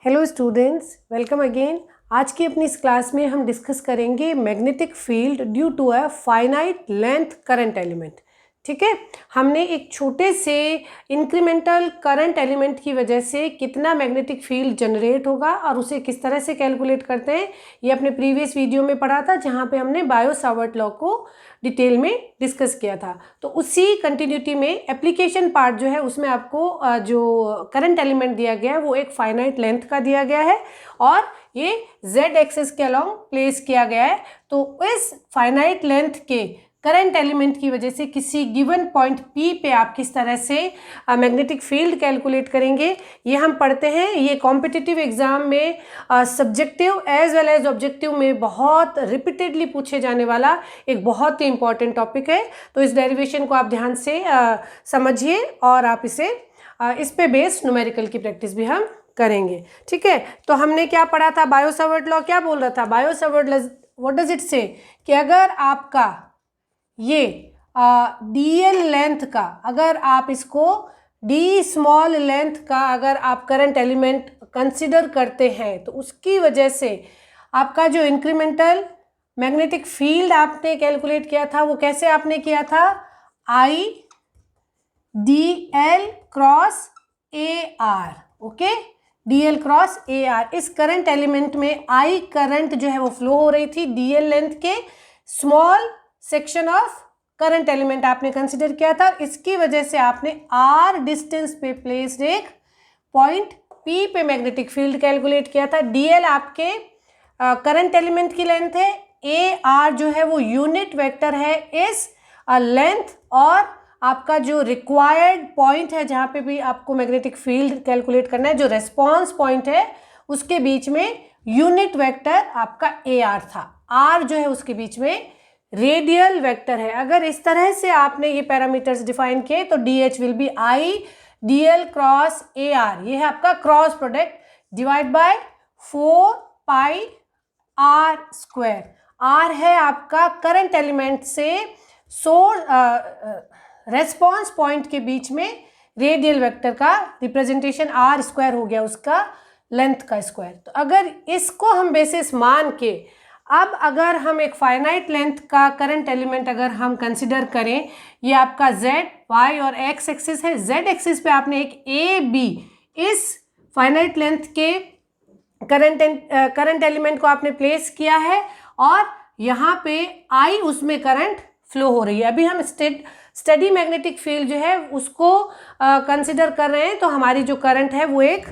Hello students, welcome again. आज की अपनी इस क्लास में हम डिस्कस करेंगे magnetic field due to a finite length current element. ठीक है, हमने एक छोटे से इंक्रीमेंटल करंट एलिमेंट की वजह से कितना मैग्नेटिक फील्ड जनरेट होगा और उसे किस तरह से कैलकुलेट करते हैं, ये अपने प्रीवियस वीडियो में पढ़ा था, जहाँ पे हमने बायो-सावर्ट लॉ को डिटेल में डिस्कस किया था। तो उसी कंटिन्यूटी में एप्लीकेशन पार्ट जो है उसमें आपको जो करंट एलिमेंट दिया गया है वो एक फाइनाइट लेंथ का दिया गया है और ये z एक्सिस के अलोंग प्लेस किया गया है। तो इस फाइनाइट लेंथ के करंट एलिमेंट की वजह से किसी गिवन पॉइंट P पे आप किस तरह से मैग्नेटिक फील्ड कैलकुलेट करेंगे, ये हम पढ़ते हैं। ये कॉम्पिटिटिव एग्जाम में subjective as well as objective में बहुत रिपीटेडली पूछे जाने वाला एक बहुत ही इंपॉर्टेंट टॉपिक है। तो इस डेरिवेशन को आप ध्यान से समझिए और आप इस पे बेस्ड न्यूमेरिकल की प्रैक्टिस भी हम करेंगे। ठीक है, तो हमने क्या पढ़ा था? बायो-सावर्ट लॉ क्या बोल रहा था? Biot-Savart law what does it से कि अगर आपका ये dl लेंथ का, अगर आप इसको d स्मॉल लेंथ का अगर आप करंट एलिमेंट कंसिडर करते हैं तो उसकी वजह से आपका जो इंक्रीमेंटल मैग्नेटिक फील्ड आपने कैलकुलेट किया था वो कैसे आपने किया था? I dl cross AR। Okay, dl cross AR। इस करंट एलिमेंट में I करंट जो है वो फ्लो हो रही थी dl लेंथ के small section of current element आपने कंसिडर किया था। इसकी वजह से आपने R डिस्टेंस पे प्लेस्ड एक पॉइंट P पे मैग्नेटिक फील्ड कैलकुलेट किया था। dl आपके करंट एलिमेंट की लेंथ है, AR जो है वो यूनिट वेक्टर है इस लेंथ और आपका जो रिक्वायर्ड पॉइंट है जहाँ पे भी आपको मैग्नेटिक फील्ड कैलकुलेट करना है, जो रेस्पॉन्स पॉइंट है उसके बीच में यूनिट वेक्टर आपका AR था। R जो है उसके बीच में रेडियल वेक्टर है। अगर इस तरह से आपने ये पैरामीटर्स डिफाइन किए तो DH will be I dl cross AR। ये है आपका cross product divide by 4 pi R square. R है आपका करंट एलिमेंट से रेस्पॉन्स पॉइंट के बीच में रेडियल वेक्टर का रिप्रेजेंटेशन R स्क्वायर हो गया, उसका लेंथ का स्क्वायर। तो अगर इसको हम बेसिस मान के अब अगर हम एक फाइनाइट लेंथ का करंट एलिमेंट अगर हम कंसिडर करें, ये आपका z, y और x एक्सिस है। z एक्सिस पे आपने एक AB इस फाइनाइट लेंथ के करंट एलिमेंट को आपने प्लेस किया है और यहाँ पे I उसमें करंट फ्लो हो रही है। अभी हम स्टडी मैग्नेटिक फील्ड जो है उसको कंसिडर कर रहे हैं, तो हमारी जो करंट है वो एक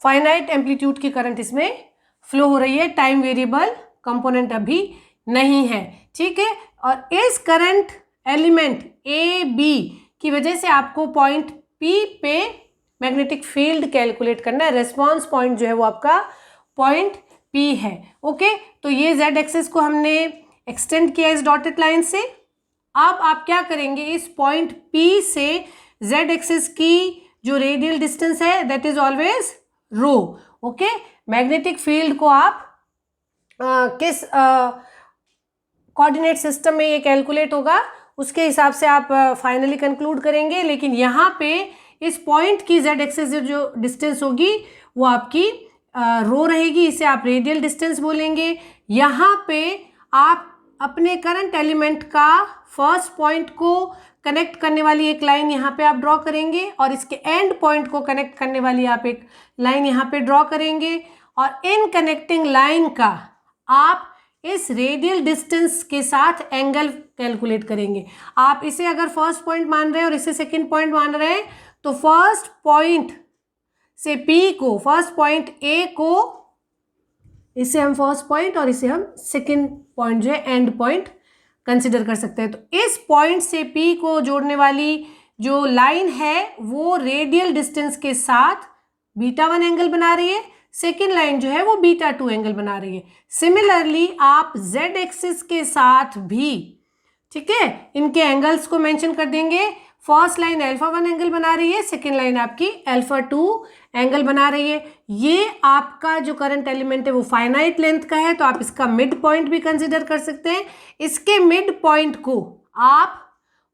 फाइनाइट एम्पलीट्यूड की करंट इसमें फ्लो हो रही है, टाइम वेरिएबल कंपोनेंट अभी नहीं है। ठीक है, और इस करंट एलिमेंट AB की वजह से आपको पॉइंट P पे मैग्नेटिक फील्ड कैलकुलेट करना है। रेस्पॉन्स पॉइंट जो है वो आपका पॉइंट P है। ओके, तो ये z एक्सिस को हमने एक्सटेंड किया इस डॉटेड लाइन से। अब आप क्या करेंगे, इस पॉइंट P से z एक्सिस की जो रेडियल डिस्टेंस है that is always rho. Okay, magnetic field को आप किस कोऑर्डिनेट सिस्टम में ये कैलकुलेट होगा उसके हिसाब से आप फाइनली कंक्लूड करेंगे। लेकिन यहाँ पे इस पॉइंट की z एक्सिस जो डिस्टेंस होगी वो आपकी रो रहेगी, इसे आप रेडियल डिस्टेंस बोलेंगे। यहाँ पे आप अपने करंट एलिमेंट का फर्स्ट पॉइंट को कनेक्ट करने वाली एक लाइन यहाँ पे आप ड्रॉ करेंगे और इसके एंड पॉइंट को कनेक्ट करने वाली आप एक लाइन यहाँ पे ड्रॉ करेंगे और इन कनेक्टिंग लाइन का आप इस रेडियल डिस्टेंस के साथ एंगल कैलकुलेट करेंगे। आप इसे अगर फर्स्ट पॉइंट मान रहे हैं और इसे सेकंड पॉइंट मान रहे हैं तो फर्स्ट पॉइंट से P को, फर्स्ट पॉइंट A को, इसे हम फर्स्ट पॉइंट और इसे हम सेकंड पॉइंट जो है एंड पॉइंट कंसिडर कर सकते हैं। तो इस पॉइंट से P को जोड़ने वाली जो लाइन है वो रेडियल डिस्टेंस के साथ β1 एंगल बना रही है, सेकेंड लाइन जो है वो β2 एंगल बना रही है। सिमिलरली आप z एक्सिस के साथ भी, ठीक है, इनके एंगल्स को मेंशन कर देंगे। फर्स्ट लाइन α1 एंगल बना रही है, सेकेंड लाइन आपकी α2 एंगल बना रही है। ये आपका जो करंट एलिमेंट है वो फाइनाइट लेंथ का है, तो आप इसका मिड पॉइंट भी कंसिडर कर सकते हैं। इसके मिड पॉइंट को आप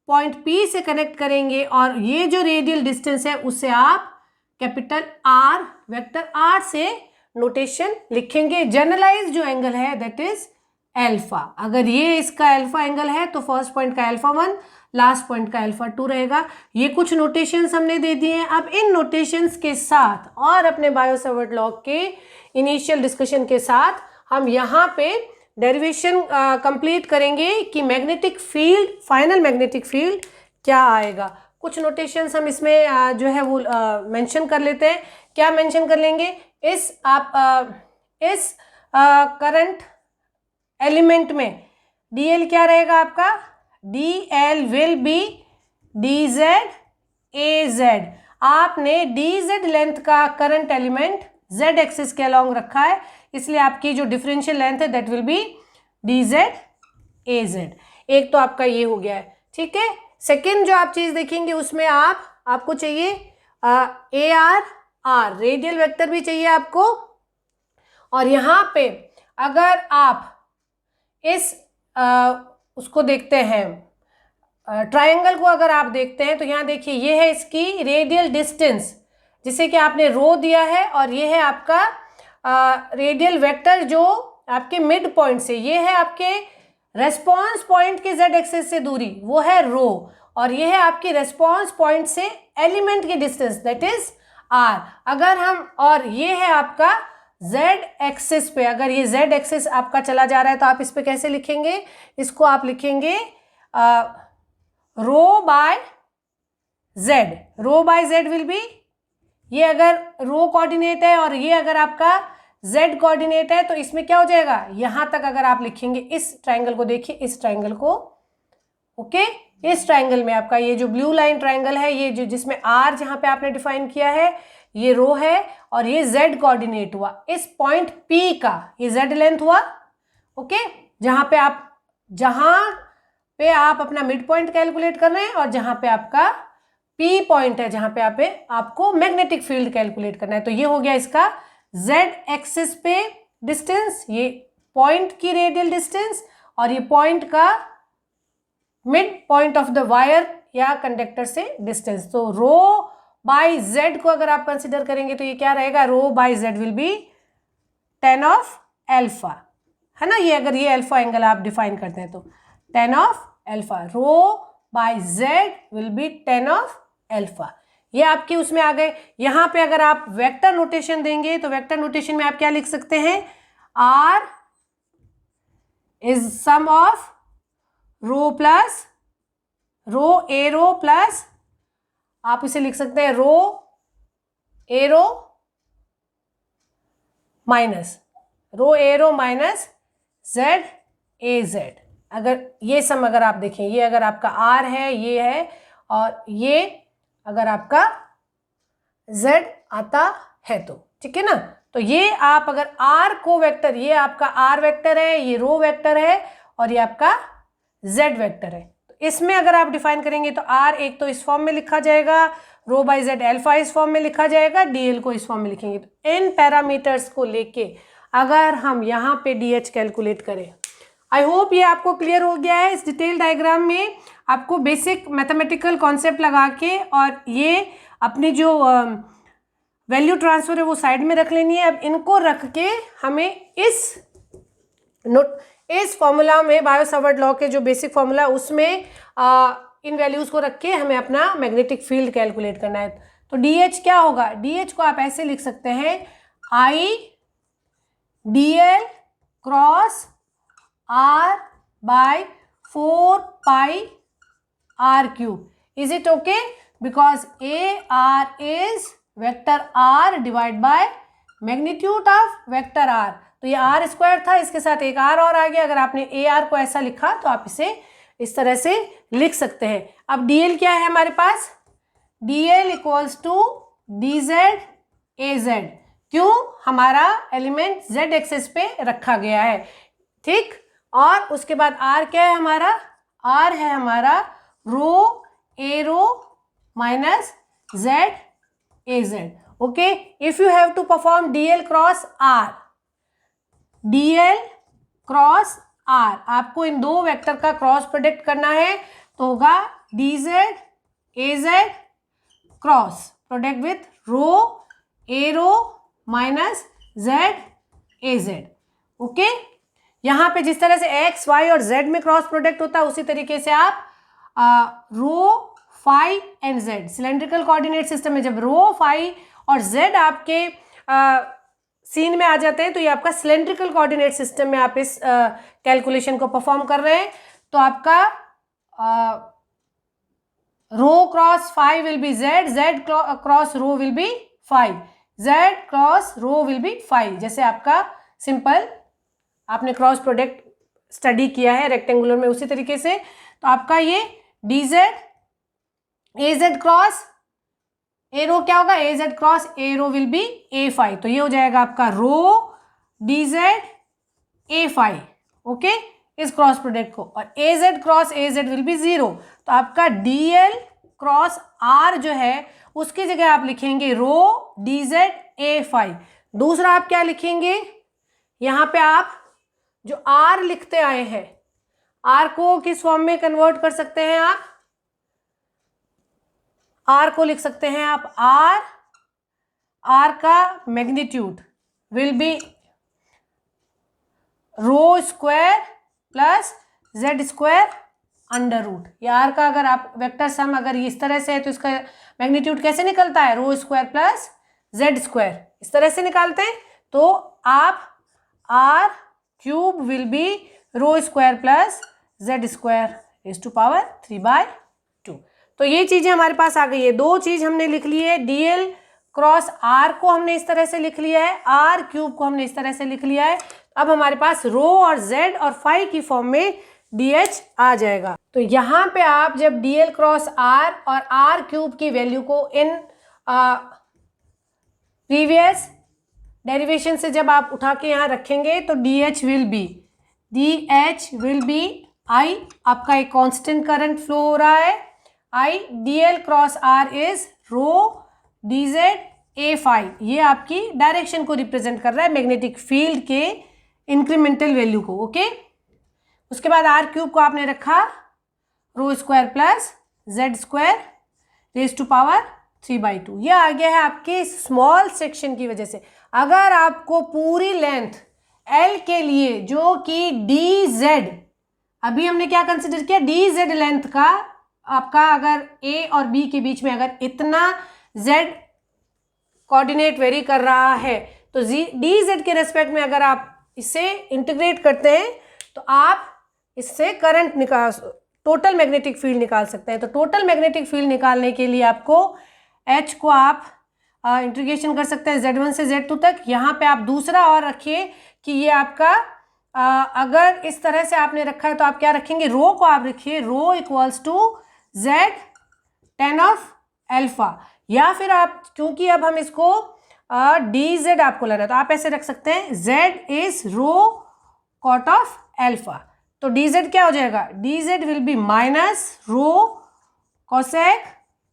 पॉइंट P से कनेक्ट करेंगे और ये जो रेडियल डिस्टेंस है उसे आप कैपिटल आर, वेक्टर आर से नोटेशन लिखेंगे। जनरलाइज जो एंगल है दैट इज अल्फा। अगर ये इसका अल्फा एंगल है तो फर्स्ट पॉइंट का अल्फा 1, लास्ट पॉइंट का अल्फा 2 रहेगा। ये कुछ नोटेशंस हमने दे दिए हैं। अब इन नोटेशंस के साथ और अपने बायो-सावर्ट लॉ के इनिशियल डिस्कशन के साथ हम यहाँ पे डेरिवेशन कंप्लीट करेंगे कि magnetic field, final magnetic field क्या आएगा। कुछ नोटेशंस हम इसमें जो है वो मेंशन कर लेते हैं। क्या मेंशन कर लेंगे? इस करंट एलिमेंट में dl क्या रहेगा आपका? dl will be dz az। आपने dz लेंथ का करंट एलिमेंट z एक्सिस के अलॉन्ग रखा है, इसलिए आपकी जो डिफरेंशियल लेंथ है that will be dz az। एक तो आपका ये हो गया है, ठीक है। सेकेंड जो आप चीज देखेंगे उसमें आपको चाहिए ar, रेडियल वेक्टर भी चाहिए आपको। और यहाँ पे अगर आप इस उसको देखते हैं, ट्रायंगल को अगर आप देखते हैं तो यहाँ देखिए ये है इसकी रेडियल डिस्टेंस जिसे कि आपने रो दिया है, और ये है आपका रेडियल वेक्टर जो आपके मिड पॉइंट से, ये है आपके रेस्पॉन्स पॉइंट के z एक्सिस से दूरी, वो है रो, और ये है आपकी रेस्पॉन्स पॉइंट से एलिमेंट की डिस्टेंस दैट इज r। अगर हम, और ये है आपका z एक्सिस पे, अगर ये z एक्सिस आपका चला जा रहा है तो आप इस पे कैसे लिखेंगे? इसको आप लिखेंगे रो बाय z विल बी, ये अगर रो कोऑर्डिनेट है और ये अगर आपका z कोऑर्डिनेट है तो इसमें क्या हो जाएगा? यहां तक अगर आप लिखेंगे, इस ट्रायंगल को देखिए, इस ट्रायंगल को, ओके, इस ट्रायंगल में आपका ये जो ब्लू लाइन ट्रायंगल है, ये जो जिसमें r जहां पे आपने डिफाइन किया है, ये रो है और ये z कोऑर्डिनेट हुआ। इस पॉइंट P का ये z लेंथ हुआ, ओके, जहां पे आप अपना मिड पॉइंट कैलकुलेट कर रहे हैं और जहां पे आपका P पॉइंट है, जहां पे आपको मैग्नेटिक फील्ड कैलकुलेट करना है। तो ये हो गया इसका z एक्सिस पे डिस्टेंस, ये पॉइंट की रेडियल डिस्टेंस, और ये पॉइंट का mid point of the wire या कंडक्टर से डिस्टेंस। तो रो बाय z को अगर आप कंसिडर करेंगे तो ये क्या रहेगा? Rho by z will be tan of alpha, है ना। ये अगर ये अल्फा एंगल आप डिफाइन करते हैं तो tan of alpha, rho by z will be tan of alpha. ये आपके उसमें आ गए। यहाँ पे अगर आप वेक्टर नोटेशन देंगे तो वेक्टर नोटेशन में आप क्या लिख सकते हैं? r is sum of rho plus rho A rho plus, आप इसे लिख सकते हैं rho arrow minus z A Z. अगर ये सम अगर आप देखें, ये अगर आपका r है, ये है, और ये अगर आपका z आता है तो ठीक है ना। तो ये आप अगर r को वेक्टर, ये आपका r वेक्टर है, ये रो वेक्टर है, और ये आपका z वेक्टर है, तो इसमें अगर आप डिफाइन करेंगे तो r एक तो इस फॉर्म में लिखा जाएगा, रो बाय z अल्फा इस फॉर्म में लिखा जाएगा, dl को इस फॉर्म में लिखेंगे। तो इन पैरामीटर्स को लेके अगर हम यहाँ पे dh कैलकुलेट करें, आई होप ये आपको क्लियर हो गया है। इस डिटेल डायग्राम में आपको बेसिक मैथमेटिकल कॉन्सेप्ट लगा के और ये अपनी जो वैल्यू ट्रांसफर है वो साइड में रख लेनी है। अब इनको रख के हमें इस फॉर्मूला में, बायो-सावर्ट लॉ के जो बेसिक फॉर्मूला उसमें इन वैल्यूज़ को रख के हमें अपना मैग्नेटिक फील्ड कैलकुलेट करना है। तो DH क्या होगा? DH को आप ऐसे लिख सकते हैं, I dl cross r by 4 pi r cube. Is it okay? Because AR is vector r divided by magnitude of vector r. तो ये r स्क्वायर था, इसके साथ एक r और आ गया। अगर आपने AR को ऐसा लिखा तो आप इसे इस तरह से लिख सकते हैं। अब DL क्या है हमारे पास? DL equals to DZ AZ। क्यों? हमारा एलिमेंट Z एक्सिस पे रखा गया है, ठीक। और उसके बाद R क्या है हमारा? R है हमारा rho arrow minus Z AZ। Okay, if you have to perform DL cross R, DL cross R, आपको इन दो वेक्टर का क्रॉस प्रोडक्ट करना है तो होगा DZ AZ cross product with rho a rho minus z a z. Okay, यहाँ पे जिस तरह से एक्स वाई और जेड में क्रॉस प्रोडक्ट होता है उसी तरीके से आप rho phi and z, cylindrical coordinate system में जब रो फाई और जेड आपके सीन में आ जाते हैं तो ये आपका सिलेंड्रिकल कोऑर्डिनेट सिस्टम में आप इस कैलकुलेशन को परफॉर्म कर रहे हैं। तो आपका rho cross phi will be z, z cross rho will be phi, z cross rho will be phi. जैसे आपका सिंपल आपने क्रॉस प्रोडक्ट स्टडी किया है रेक्टेंगुलर में उसी तरीके से। तो आपका ये d z a z cross a rho क्या होगा, a z cross a rho will be a phi. तो ये हो जाएगा आपका rho D z a phi. Okay, इस क्रॉस प्रोडक्ट को, और a z cross a z will be 0। तो आपका डी एल क्रॉस आर जो है उसकी जगह आप लिखेंगे rho D z a phi. दूसरा आप क्या लिखेंगे, यहाँ पे आप जो आर लिखते आए हैं, आर को किस फॉर्म में कन्वर्ट कर सकते हैं आप, आर को लिख सकते हैं आप आर का magnitude will be rho square plus Z square under root. ये आर का अगर आप वेक्टर सम अगर इस तरह से है तो इसका मैग्नीट्यूड कैसे निकलता है, rho square plus Z square, इस तरह से निकालते हैं। तो आप R cube will be rho square plus Z square raise to power 3/2। तो ये चीज़ें हमारे पास आ गई है। दो चीज़ हमने लिख ली है, डी एल क्रॉस आर को हमने इस तरह से लिख लिया है, आर क्यूब को हमने इस तरह से लिख लिया है। अब हमारे पास रो और जेड और फाई की फॉर्म में डी एच आ जाएगा। तो यहाँ पे आप जब डी एल क्रॉस आर और आर क्यूब की वैल्यू को इन प्रीवियस डेरिवेशन से जब आप उठा के यहाँ रखेंगे तो d H will be I, आपका एक कांस्टेंट करंट फ्लो हो रहा है, I d l cross r is rho D z a phi. ये आपकी डायरेक्शन को रिप्रेजेंट कर रहा है, मैग्नेटिक फील्ड के इंक्रीमेंटल वैल्यू को। ओके, उसके बाद आर क्यूब को आपने रखा rho square plus Z square raise to power 3/2। ये आ गया है आपके स्मॉल सेक्शन की वजह से। अगर आपको पूरी लेंथ एल के लिए जो कि डी जेड, अभी हमने क्या कंसिडर किया, डी जेड लेंथ का आपका अगर ए और बी के बीच में अगर इतना जेड कोऑर्डिनेट वेरी कर रहा है तो डी जेड के रेस्पेक्ट में अगर आप इसे इंटीग्रेट करते हैं तो आप इससे करंट निकाल, टोटल मैग्नेटिक फील्ड निकाल सकते हैं। तो टोटल मैग्नेटिक फील्ड निकालने के लिए आपको एच को आप इंटीग्रेशन कर सकते हैं Z1 से Z2 तक। यहाँ पे आप दूसरा और रखिए कि ये आपका अगर इस तरह से आपने रखा है तो आप क्या रखेंगे, रो को आप रखिए rho equals to Z tan of alpha, या फिर आप क्योंकि अब हम इसको डी जेड आपको लेना है तो आप ऐसे रख सकते हैं Z is rho cot of alpha. तो डी जेड क्या हो जाएगा, D Z will be minus rho cosec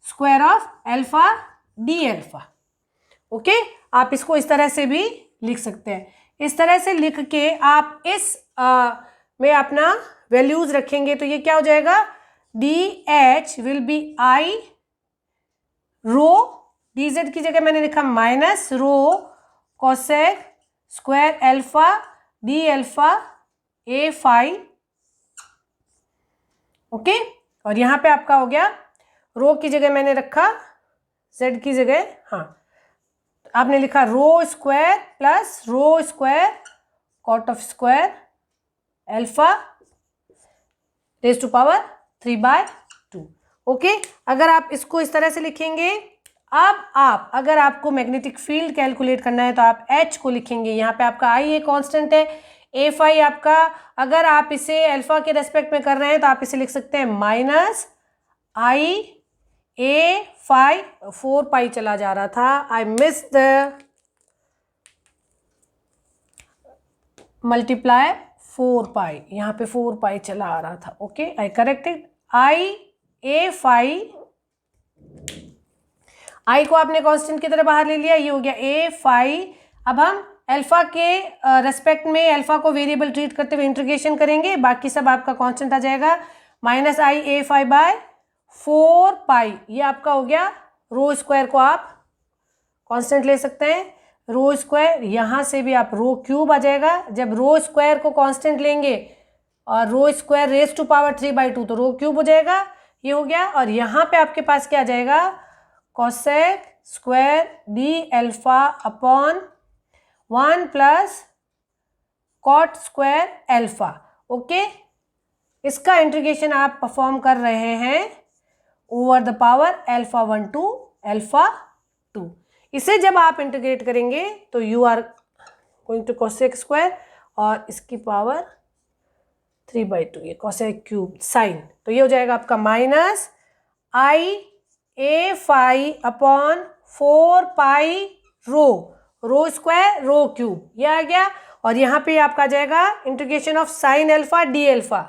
square of alpha D alpha. Okay, आप इसको इस तरह से भी लिख सकते हैं। इस तरह से लिख के आप इस में अपना वैल्यूज रखेंगे तो ये क्या हो जाएगा, D H will be I rho, D Z की जगह मैंने लिखा minus rho cosec square alpha D alpha A phi. Okay, और यहाँ पे आपका हो गया रो की जगह मैंने रखा जेड की जगह, हाँ आपने लिखा rho square plus rho square cot of square alpha raise to power 3/2। Okay, अगर आप इसको इस तरह से लिखेंगे, अब आप अगर आपको मैग्नेटिक फील्ड कैलकुलेट करना है तो आप एच को लिखेंगे, यहाँ पे आपका आई ए कांस्टेंट है, ए फाई आपका अगर आप इसे अल्फा के रेस्पेक्ट में कर रहे हैं तो आप इसे लिख सकते हैं माइनस आई ए फाई, 4 पाई चला जा रहा था, आई मिस द मल्टीप्लाई 4 पाई, यहाँ पे 4 पाई चला आ रहा था। ओके, आई करेक्टेड, आई ए फाई, आई को आपने कांस्टेंट की तरह बाहर ले लिया, ये हो गया ए फाई। अब हम अल्फा के रेस्पेक्ट में अल्फा को वेरिएबल ट्रीट करते हुए इंटीग्रेशन करेंगे, बाकी सब आपका कांस्टेंट आ जाएगा, minus I A phi bye 4 पाई, ये आपका हो गया रो स्क्वायर को आप कांस्टेंट ले सकते हैं, रो स्क्वायर, यहाँ से भी आप रो क्यूब आ जाएगा। जब रो स्क्वायर को कांस्टेंट लेंगे और रो स्क्वायर रेज टू पावर 3/2 तो रो क्यूब हो जाएगा, ये हो गया। और यहाँ पे आपके पास क्या आ जाएगा, cosec square D alpha upon 1 plus cot square alpha. Okay, इसका इंटीग्रेशन आप परफॉर्म कर रहे हैं over the power alpha 1 to alpha 2। इसे जब आप इंटीग्रेट करेंगे तो you are going to cosec square और इसकी पावर 3/2, ये कोसेक क्यूब साइन, तो ये हो जाएगा आपका minus I A phi upon 4 pi rho square rho cube, ये आ गया। और यहाँ पे आपका आ जाएगा integration of sine alpha D alpha,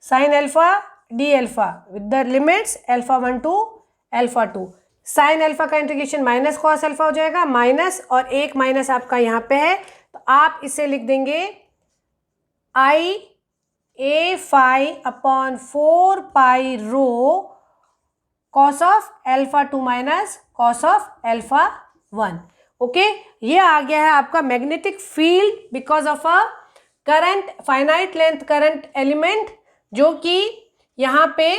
sine alpha D alpha with the limits alpha 1 to alpha 2। Sine alpha का इंटीग्रेशन माइनस कॉस अल्फा हो जाएगा, माइनस और एक माइनस आपका यहाँ पे है, तो आप इसे लिख देंगे I A phi upon 4 pi rho cos of alpha 2 minus cos of alpha 1। Okay, ये आ गया है आपका magnetic field because of a current, finite length current element, जो कि यहाँ पे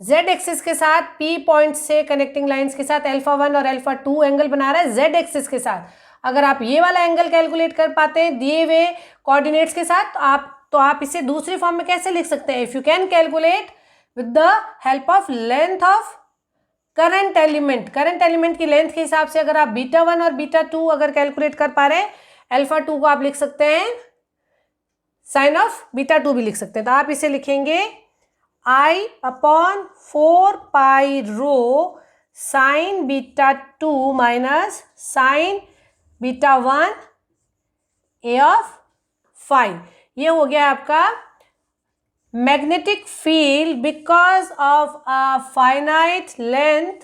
जेड एक्सिस के साथ पी पॉइंट से कनेक्टिंग लाइंस के साथ अल्फा 1 और अल्फा 2 एंगल बना रहा है जेड एक्सिस के साथ। अगर आप ये वाला एंगल कैलकुलेट कर पाते हैं दिए हुए कोऑर्डिनेट्स के साथ, तो आप इसे दूसरी फॉर्म में कैसे लिख सकते हैं, if you can calculate with the help of length of current element, current element की लेंथ के हिसाब से अगर आप बीटा 1 और बीटा 2 अगर कैलकुलेट कर पा रहे हैं, अल्फा 2 को आप लिख सकते हैं साइन ऑफ बीटा 2 भी लिख सकते हैं। तो आप इसे लिखेंगे I upon 4 pi rho sine beta 2 minus sine beta 1 a of phi. ये हो गया आपका magnetic field because of a finite length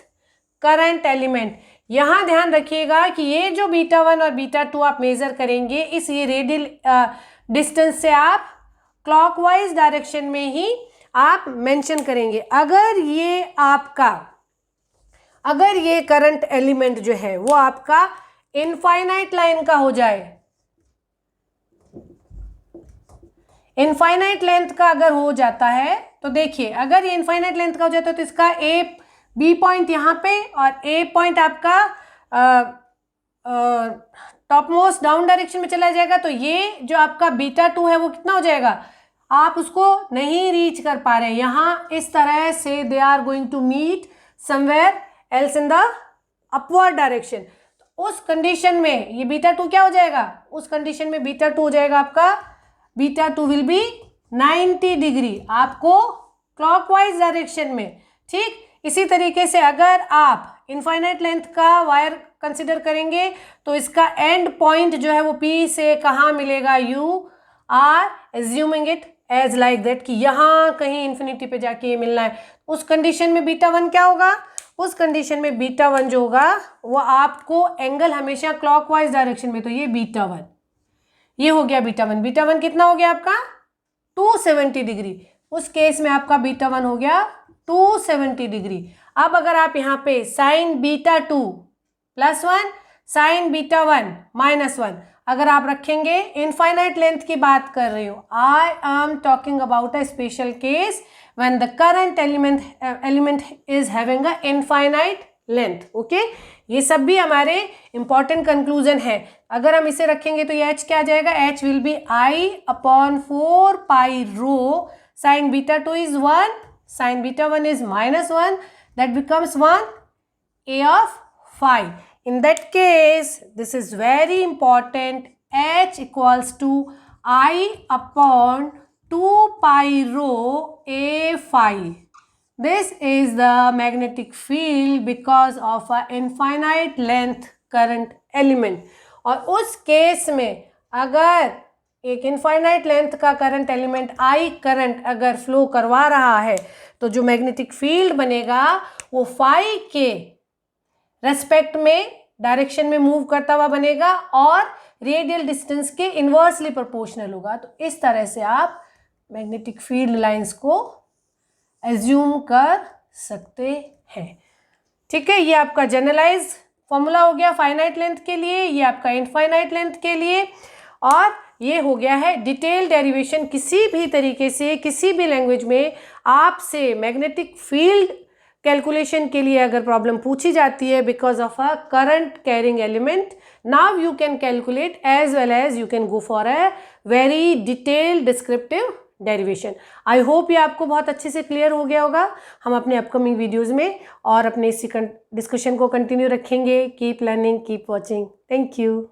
current element. यहाँ ध्यान रखिएगा कि ये जो बीटा 1 और बीटा 2 आप मेजर करेंगे, इस ये रेडियल डिस्टेंस से आप क्लॉकवाइज डायरेक्शन में ही आप मेंशन करेंगे। अगर ये करंट एलिमेंट जो है वो आपका इनफाइनाइट लाइन का हो जाए, इनफाइनाइट लेंथ का अगर हो जाता है तो देखिए, अगर ये इनफाइनाइट लेंथ का हो जाता है तो इसका ए बी पॉइंट यहाँ पे और ए पॉइंट आपका टॉप मोस्ट डाउन डायरेक्शन में चला जाएगा, तो ये जो आपका बीटा 2 है वो कितना हो जाएगा, आप उसको नहीं रीच कर पा रहे हैं। यहाँ इस तरह से they are going to meet somewhere else in the upward direction. तो उस कंडीशन में ये बीटा 2 क्या हो जाएगा, उस कंडीशन में बीटा 2 हो जाएगा आपका, बीटा 2 विल बी 90 डिग्री आपको क्लॉकवाइज डायरेक्शन में। ठीक इसी तरीके से अगर आप इनफाइनाइट लेंथ का वायर कंसिडर करेंगे तो इसका एंड पॉइंट जो है वो पी से कहाँ मिलेगा, you are assuming it as like that कि यहाँ कहीं इन्फिनिटी पे जाके ये मिलना है। उस कंडीशन में बीटा 1 क्या होगा, उस कंडीशन में बीटा 1 जो होगा वो आपको एंगल हमेशा क्लॉकवाइज डायरेक्शन में, तो ये बीटा 1, ये हो गया बीटा 1। बीटा 1 कितना हो गया आपका 270 डिग्री, उस केस में आपका बीटा 1 हो गया 270 डिग्री। अब अगर आप यहाँ पे sign beta 2 plus 1 sine beta 1 minus 1 अगर आप रखेंगे, इनफाइनाइट लेंथ की बात कर रही हूँ, I am talking about a special case when the current element is having a infinite length. Okay, ये सब भी हमारे इंपॉर्टेंट कंक्लूजन है। अगर हम इसे रखेंगे तो ये h क्या आ जाएगा, h will be I upon 4 pi rho sine beta 2 is 1 sine beta 1 is -1, that becomes 1 a of phi. In that case, this is very important, h equals to I upon 2 pi rho a phi. This is the magnetic field because of a infinite length current element. और उस case में अगर एक infinite length का current element I current अगर flow करवा रहा है तो जो मैग्नेटिक फील्ड बनेगा वो फाई के रेस्पेक्ट में डायरेक्शन में मूव करता हुआ बनेगा और रेडियल डिस्टेंस के इन्वर्सली प्रोपोर्शनल होगा। तो इस तरह से आप मैग्नेटिक फील्ड लाइंस को एज्यूम कर सकते हैं। ठीक है, ये आपका जनरलाइज फॉर्मूला हो गया फाइनाइट लेंथ के लिए, ये आपका इनफाइनाइट लेंथ के लिए, और ये हो गया है डिटेल डेरिवेशन। किसी भी तरीके से किसी भी लैंग्वेज में आपसे मैग्नेटिक फील्ड कैलकुलेशन के लिए अगर प्रॉब्लम पूछी जाती है because of a current carrying element, now you can calculate as well as you can go for a very detailed descriptive derivation. I hope ये आपको बहुत अच्छे से क्लियर हो गया होगा। हम अपने अपकमिंग वीडियोज़ में और अपने इसी डिस्कशन को कंटिन्यू रखेंगे। Keep learning, keep watching. Thank you.